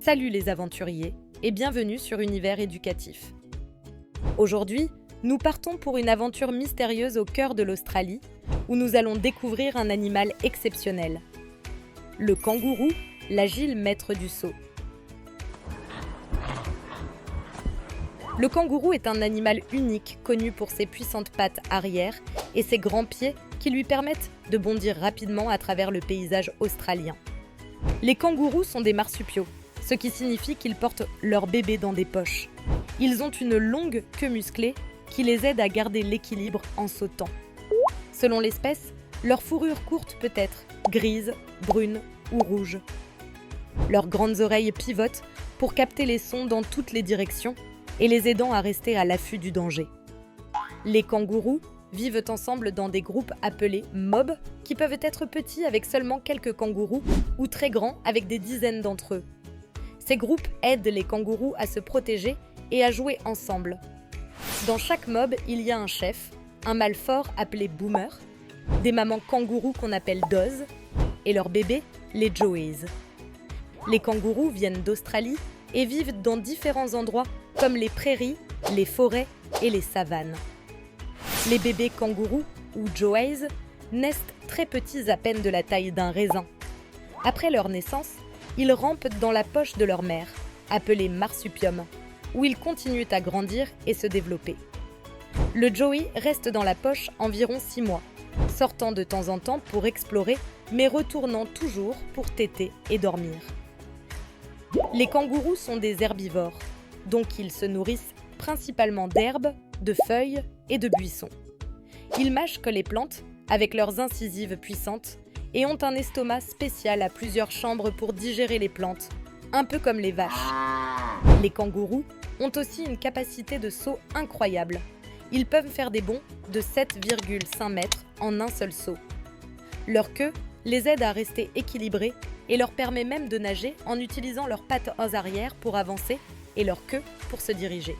Salut les aventuriers et bienvenue sur Univers éducatif. Aujourd'hui, nous partons pour une aventure mystérieuse au cœur de l'Australie où nous allons découvrir un animal exceptionnel. Le kangourou, l'agile maître du saut. Le kangourou est un animal unique connu pour ses puissantes pattes arrière et ses grands pieds qui lui permettent de bondir rapidement à travers le paysage australien. Les kangourous sont des marsupiaux, ce qui signifie qu'ils portent leur bébé dans des poches. Ils ont une longue queue musclée qui les aide à garder l'équilibre en sautant. Selon l'espèce, leur fourrure courte peut être grise, brune ou rouge. Leurs grandes oreilles pivotent pour capter les sons dans toutes les directions et les aidant à rester à l'affût du danger. Les kangourous vivent ensemble dans des groupes appelés mobs qui peuvent être petits avec seulement quelques kangourous ou très grands avec des dizaines d'entre eux. Ces groupes aident les kangourous à se protéger et à jouer ensemble. Dans chaque mob, il y a un chef, un mâle fort appelé boomer, des mamans kangourous qu'on appelle does, et leurs bébés, les joeys. Les kangourous viennent d'Australie et vivent dans différents endroits comme les prairies, les forêts et les savanes. Les bébés kangourous, ou joeys, naissent très petits à peine de la taille d'un raisin. Après leur naissance, ils rampent dans la poche de leur mère, appelée marsupium, où ils continuent à grandir et se développer. Le joey reste dans la poche environ 6 mois, sortant de temps en temps pour explorer, mais retournant toujours pour téter et dormir. Les kangourous sont des herbivores, donc ils se nourrissent principalement d'herbes, de feuilles et de buissons. Ils mâchent que les plantes, avec leurs incisives puissantes, et ont un estomac spécial à plusieurs chambres pour digérer les plantes, un peu comme les vaches. Les kangourous ont aussi une capacité de saut incroyable. Ils peuvent faire des bonds de 7,5 mètres en un seul saut. Leur queue les aide à rester équilibrés et leur permet même de nager en utilisant leurs pattes arrière pour avancer et leur queue pour se diriger.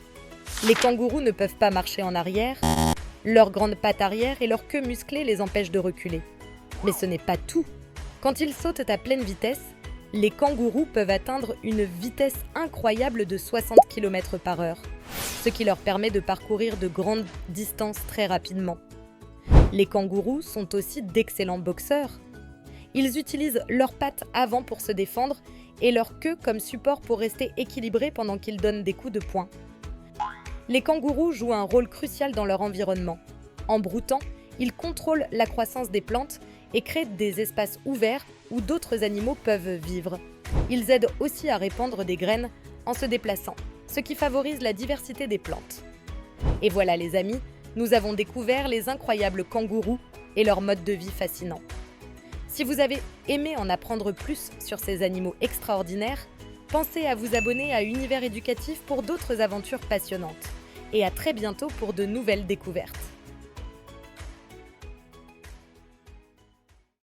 Les kangourous ne peuvent pas marcher en arrière, leurs grandes pattes arrière et leur queue musclée les empêchent de reculer. Mais ce n'est pas tout. Quand ils sautent à pleine vitesse, les kangourous peuvent atteindre une vitesse incroyable de 60 km/h, ce qui leur permet de parcourir de grandes distances très rapidement. Les kangourous sont aussi d'excellents boxeurs. Ils utilisent leurs pattes avant pour se défendre et leur queue comme support pour rester équilibrés pendant qu'ils donnent des coups de poing. Les kangourous jouent un rôle crucial dans leur environnement. En broutant, ils contrôlent la croissance des plantes et créent des espaces ouverts où d'autres animaux peuvent vivre. Ils aident aussi à répandre des graines en se déplaçant, ce qui favorise la diversité des plantes. Et voilà les amis, nous avons découvert les incroyables kangourous et leur mode de vie fascinant. Si vous avez aimé en apprendre plus sur ces animaux extraordinaires, pensez à vous abonner à Univers éducatif pour d'autres aventures passionnantes. Et à très bientôt pour de nouvelles découvertes.